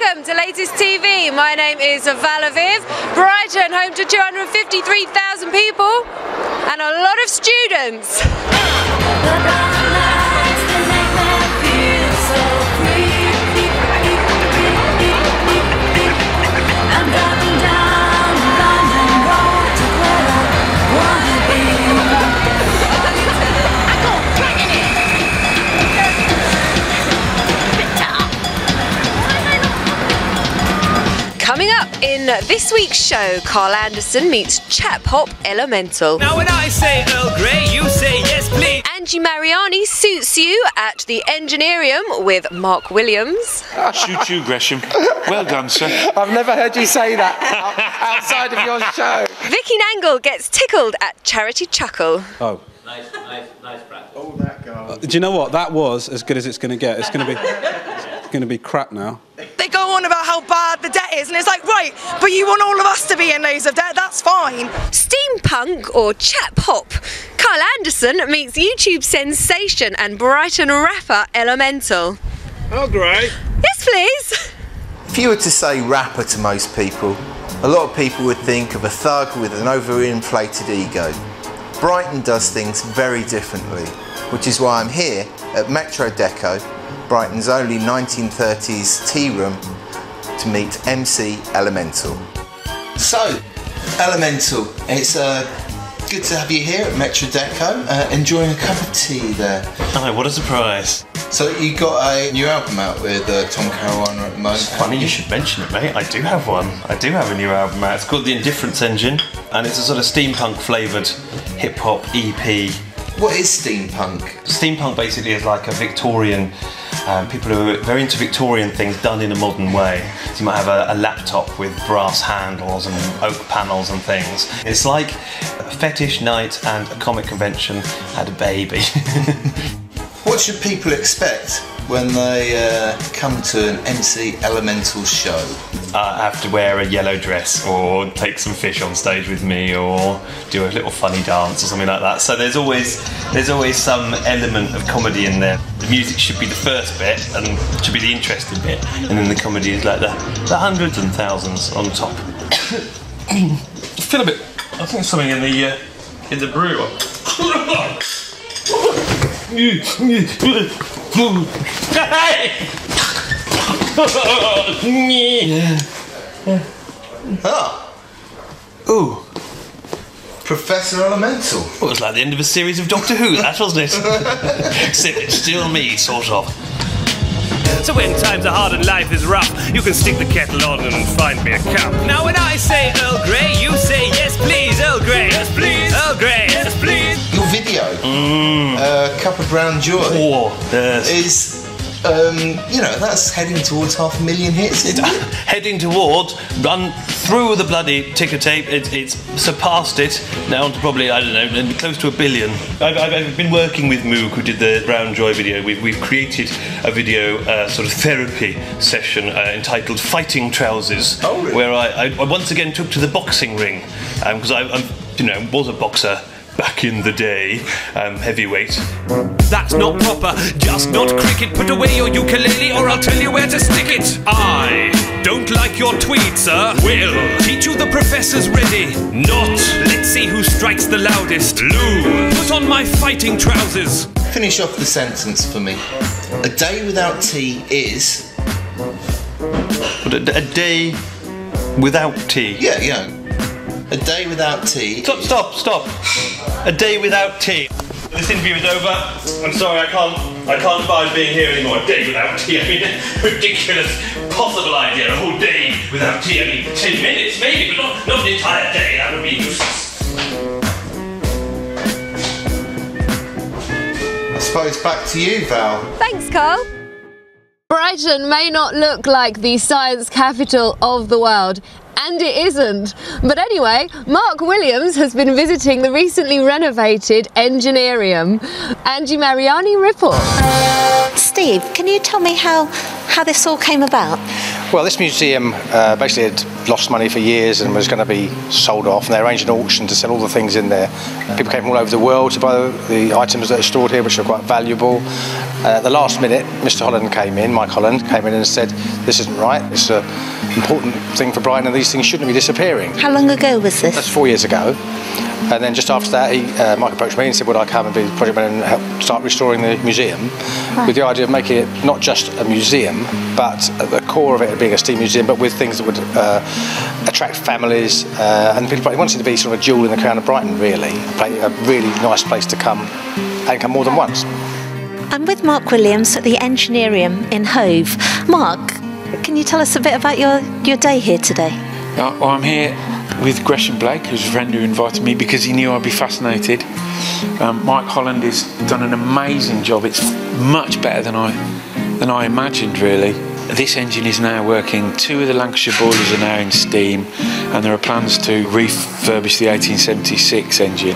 Welcome to Latest TV. My name is Val Aviv. Brighton, home to 253,000 people and a lot of students. Coming up in this week's show, Carl Anderson meets Chap Hop Elemental. Now when I say Earl Grey, you say yes please. Angie Mariani suits you at the Engineerium with Mark Williams. Shoot you, Gresham. Well done, sir. I've never heard you say that outside of your show. Vicky Nangle gets tickled at Charity Chuckle. Oh. Nice, Brad. Oh, that guy. Do you know what? That was as good as it's going to get. It's going to be crap now. They go on about how bad the debt is, and it's like, right, but you want all of us to be in loads of debt, that's fine. Steampunk or Chap Hop. Carl Anderson meets YouTube sensation and Brighton rapper Elemental. Earl Grey. Yes, please. If you were to say rapper to most people, a lot of people would think of a thug with an overinflated ego. Brighton does things very differently, which is why I'm here at Metro Deco, Brighton's only 1930s tea room, to meet MC Elemental. So, Elemental, it's good to have you here at Metro Deco, enjoying a cup of tea there. Oh, what a surprise. So you got a new album out with Tom Caruana at the moment. It's funny you should mention it, mate. I do have one. I do have a new album out. It's called The Indifference Engine, and it's a sort of steampunk flavoured hip-hop EP. What is steampunk? Steampunk basically is like a Victorian, people who are very into Victorian things done in a modern way. So you might have a laptop with brass handles and oak panels and things. It's like a fetish night and a comic convention had a baby. What should people expect when they come to an MC Elemental show? I have to wear a yellow dress or take some fish on stage with me or do a little funny dance or something like that. So there's always some element of comedy in there. The music should be the first bit and should be the interesting bit, and then the comedy is like the hundreds and thousands on top. I feel a bit. I think there's something in the brew. Ah. Ooh. Professor Elemental. Well, it was like the end of a series of Doctor Who, that wasn't it? Except it's still me, sort of. So when times are hard and life is rough, you can stick the kettle on and find me a cup. Now when I say Earl Grey, you say yes please, Earl Grey. Yes please, Earl Grey. Yes please. Your video, Cup of Brown Joy, is, you know, that's heading towards 500,000 hits, isn't it? Heading towards, run through the bloody ticker tape, it's surpassed it, now to probably, I don't know, close to 1 billion. I've been working with Moog, who did the Brown Joy video. We've created a video sort of therapy session entitled Fighting Trousers, where I once again took to the boxing ring, because I was a boxer back in the day, heavyweight. That's not proper, just not cricket. Put away your ukulele or I'll tell you where to stick it. I don't like your tweet, sir. Will teach you the professor's ready. Not, let's see who strikes the loudest. Lose. Put on my fighting trousers. Finish off the sentence for me. A day without tea is... But a day without tea? Yeah. A day without tea. Stop. A day without tea. This interview is over. I'm sorry, I can't abide being here anymore. A day without tea. I mean, ridiculous, possible idea. A whole day without tea. I mean, 10 minutes maybe, but not an entire day. That would be useless. I suppose back to you, Val. Thanks, Carl. Brighton may not look like the science capital of the world, and it isn't. But anyway, Mark Williams has been visiting the recently renovated Engineerium. Angie Mariani reports. Steve, can you tell me how this all came about? Well, this museum basically had lost money for years and was going to be sold off, and they arranged an auction to sell all the things in there. People came from all over the world to buy the items that are stored here, which are quite valuable. At the last minute, Mr. Holland came in, Mike Holland came in and said, this isn't right, it's an important thing for Brighton and these things shouldn't be disappearing. How long ago was this? That's 4 years ago. And then just after that, Mike approached me and said, would I come and be the project manager and help start restoring the museum, with the idea of making it not just a museum, but at the core of it being a steam museum, but with things that would attract families and people. He wanted it to be sort of a jewel in the crown of Brighton, really. A really nice place to come and come more than once. I'm with Mark Williams at the Engineerium in Hove. Mark, can you tell us a bit about your day here today? Well, I'm here with Gresham Blake, who's a friend who invited me because he knew I'd be fascinated. Mike Holland has done an amazing job. It's much better than I imagined, really. This engine is now working. 2 of the Lancashire boilers are now in steam, and there are plans to refurbish the 1876 engine.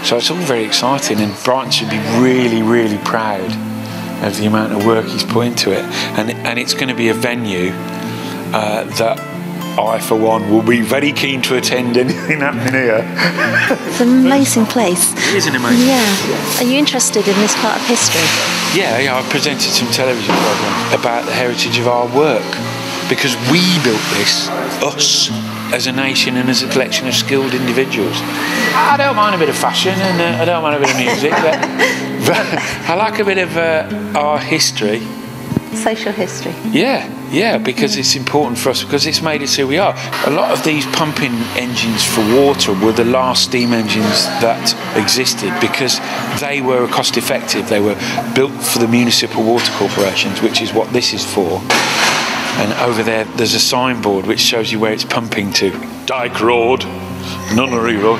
So it's all very exciting, and Brighton should be really, really proud of the amount of work he's put into it. And it's going to be a venue that I, for one, will be very keen to attend anything happening here. It's an amazing place. It is an amazing place. Yeah. Are you interested in this part of history? Yeah, I've presented some television programmes about the heritage of our work, because we built this, us, as a nation and as a collection of skilled individuals. I don't mind a bit of fashion and I don't mind a bit of music, but I like a bit of our history. Social history. Yeah, because it's important for us, because it's made us who we are. A lot of these pumping engines for water were the last steam engines that existed, because they were cost effective. They were built for the municipal water corporations, which is what this is for. And over there's a signboard which shows you where it's pumping to. Dyke Road, Nunnery Road.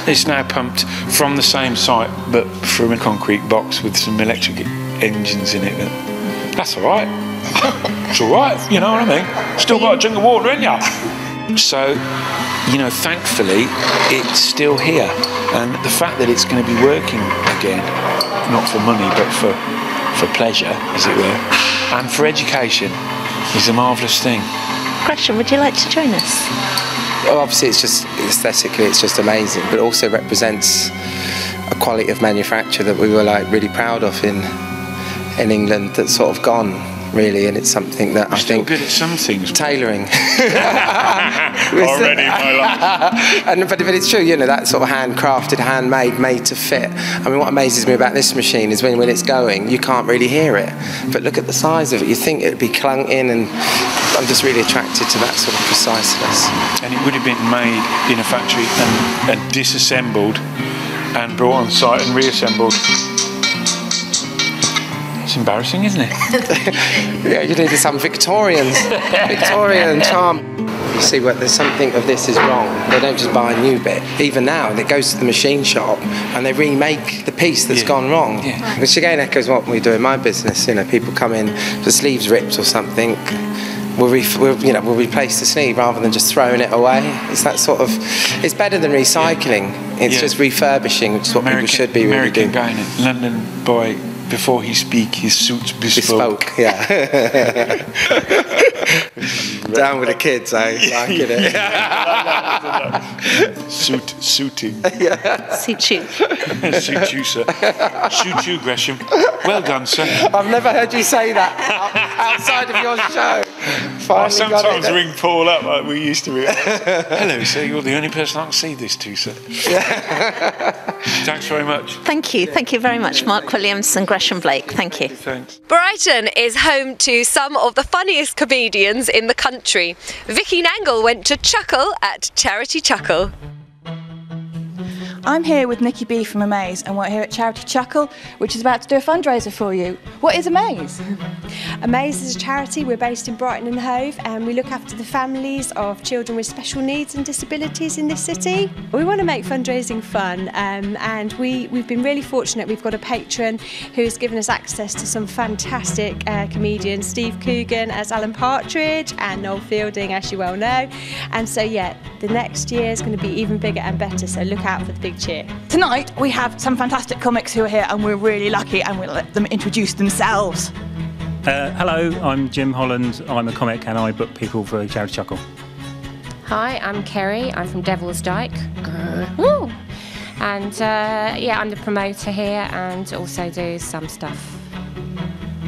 It's now pumped from the same site, but from a concrete box with some electric engines in it. That's all right. It's all right, you know what I mean? Still got a drink of water, ain't ya? So, you know, thankfully, it's still here. And the fact that it's going to be working again, not for money, but for pleasure, as it were, and for education, is a marvellous thing. Gresham, would you like to join us? Well, obviously, it's just aesthetically, it's just amazing, but it also represents a quality of manufacture that we were like really proud of in England that's sort of gone, really, and it's something that I think good at some things. Tailoring. Already, my love. But it's true, you know, that sort of handcrafted, handmade, made to fit. I mean, what amazes me about this machine is when it's going, you can't really hear it. But look at the size of it. You think it'd be clunked in, and I'm just really attracted to that sort of preciseness. And it would have been made in a factory and disassembled and brought on site and reassembled. It's embarrassing, isn't it? Yeah, you needed some Victorian charm. You see, there's something of this is wrong. They don't just buy a new bit. Even now, it goes to the machine shop and they remake the piece that's gone wrong. Yeah. Which again echoes what we do in my business. You know, people come in, the sleeve's ripped or something. We'll replace the sleeve rather than just throwing it away. It's that sort of. It's better than recycling. It's just refurbishing, which is what people should be really doing. American guy in London boy. Before he speak, his suit's bespoke. Yeah. Down with the kids, eh? Liking it. Suiting. Yeah. Suit you. Suit you, sir. Suit you, Gresham. Well done, sir. I've never heard you say that outside of your show. I sometimes ring Paul up like we used to be. Hello, sir. You're the only person I can see this to, sir. Thanks very much. Thank you very much, Mark Williams and Gresham Blake. Thank you. Thanks. Brighton is home to some of the funniest comedians in the country. Vicky Nangle went to chuckle at Charity Chuckle. I'm here with Nikki B from Amaze, and we're here at Charity Chuckle, which is about to do a fundraiser for you. What is Amaze? Amaze is a charity. We're based in Brighton and Hove, and we look after the families of children with special needs and disabilities in this city. We want to make fundraising fun, and we've been really fortunate. We've got a patron who's given us access to some fantastic comedians, Steve Coogan as Alan Partridge and Noel Fielding, as you well know. And so, yeah, the next year is going to be even bigger and better, so look out for the big cheer. Tonight we have some fantastic comics who are here, and we're really lucky, and we'll let them introduce themselves. Hello, I'm Jim Holland. I'm a comic and I book people for Charity Chuckle. Hi, I'm Kerry. I'm from Devil's Dyke. Woo! And yeah, I'm the promoter here and also do some stuff.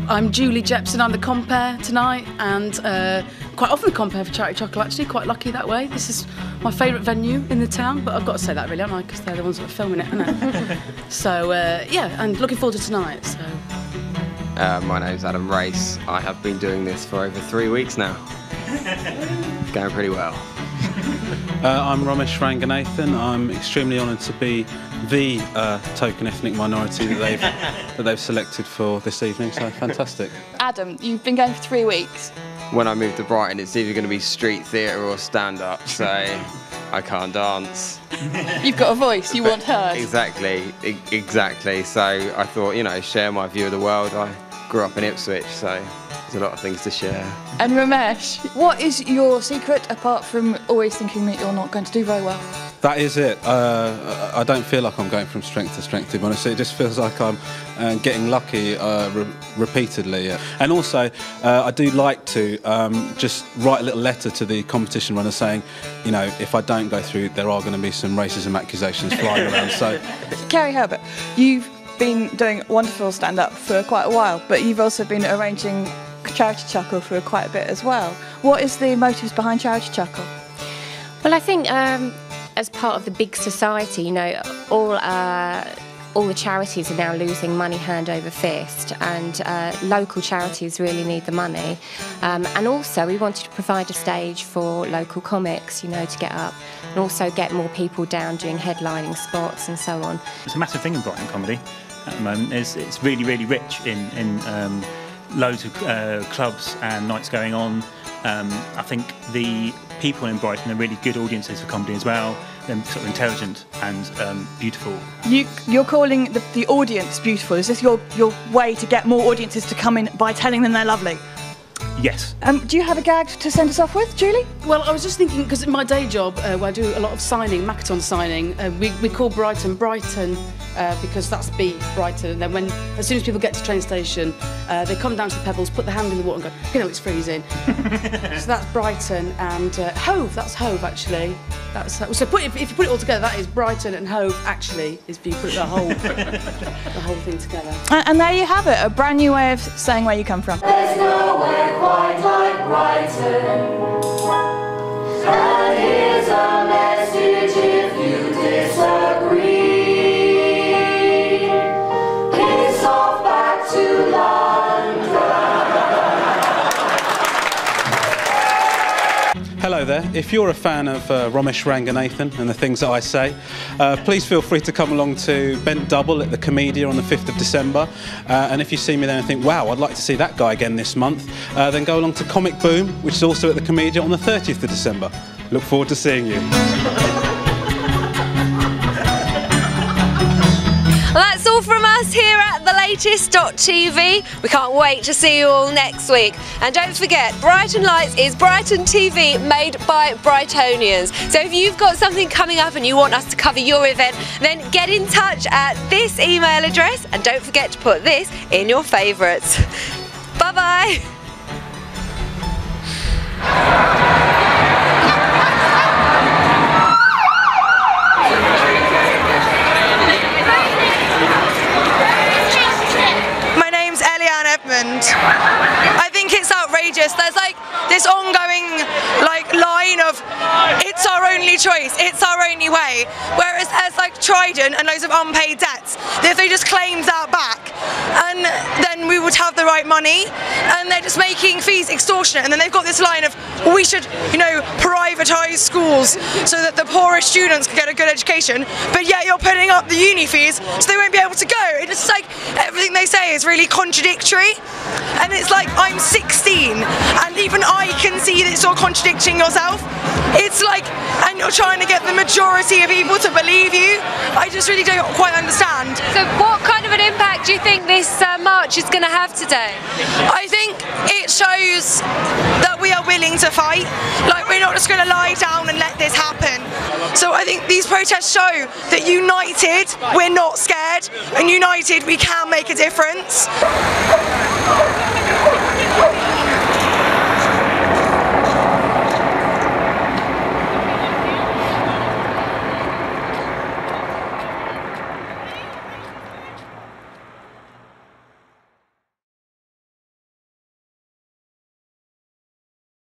I'm Julie Jepson. I'm the compere tonight and quite often the compere for Charity Chuckle, actually. Quite lucky that way. This is my favourite venue in the town, but I've got to say that really, haven't I? Because they're the ones that are filming it, aren't they? So yeah, and looking forward to tonight. So. My name's Adam Race. I have been doing this for over 3 weeks now. It's going pretty well. I'm Ramesh Ranganathan. I'm extremely honoured to be the token ethnic minority that they've selected for this evening. So fantastic. Adam, you've been going for 3 weeks. When I moved to Brighton, it's either going to be street theatre or stand-up, so I can't dance. You've got a voice, you want heard. Exactly. So I thought, you know, share my view of the world. I grew up in Ipswich, so there's a lot of things to share. And Ramesh, what is your secret apart from always thinking that you're not going to do very well? That is it. I don't feel like I'm going from strength to strength, to be honest. It just feels like I'm getting lucky repeatedly. And also, I do like to just write a little letter to the competition runner saying, you know, if I don't go through, there are going to be some racism accusations flying around. So, Kerry Herbert, you've been doing wonderful stand-up for quite a while, but you've also been arranging Charity Chuckle for quite a bit as well. What is the motives behind Charity Chuckle? Well, I think as part of the big society, you know, all the charities are now losing money hand over fist, and local charities really need the money. And also, we wanted to provide a stage for local comics, you know, to get up and also get more people down doing headlining spots and so on. It's a massive thing in Brighton comedy at the moment. It's really, really rich in loads of clubs and nights going on. I think the people in Brighton are really good audiences for comedy as well. They're sort of intelligent and beautiful. You're calling the audience beautiful. Is this your way to get more audiences to come in by telling them they're lovely? Yes. Do you have a gag to send us off with, Julie? Well, I was just thinking, because in my day job, where I do a lot of signing, Makaton signing, we call Brighton because that's Brighton. And then as soon as people get to the train station, they come down to the Pebbles, put their hand in the water and go, you know, it's freezing. So that's Brighton. And Hove, that's Hove actually. So if you put it all together, that is Brighton and Hove actually, is if you put the whole thing together. And there you have it, a brand new way of saying where you come from. There's nowhere quite like Brighton. And here's a message if you disagree. Piss off back to London. hello there. If you're a fan of Ramesh Ranganathan and the things that I say, please feel free to come along to Bent Double at the Comedia on the 5th of December. And if you see me there and think, wow, I'd like to see that guy again this month, then go along to Comic Boom, which is also at the Comedia on the 30th of December. Look forward to seeing you. Well, that's all from us here at TheLatest.tv. We can't wait to see you all next week. And don't forget, Brighton Lights is Brighton TV made by Brightonians. So if you've got something coming up and you want us to cover your event, then get in touch at this email address and don't forget to put this in your favourites. Bye-bye. I think it's outrageous. There's like this ongoing line of it's our only choice, it's our only way, whereas there's like Trident and loads of unpaid debts. If they just claimed that back, and then we would have the right money, and they're just making fees extortionate, and then they've got this line of we should, you know, privatise schools so that the poorest students can get a good education, but yet you're putting up the uni fees so they won't be able to go. It's like everything they say is really contradictory, and it's like I'm 16 and even I can see that you're contradicting yourself. It's like, and you're trying to get the majority of people to believe you. I just really don't quite understand. So what kind of an impact do you think this march is going to have today? I think it shows that we are willing to fight. Like, we're not just going to lie down and let this happen. So I think these protests show that united, we're not scared, and united we can make a difference.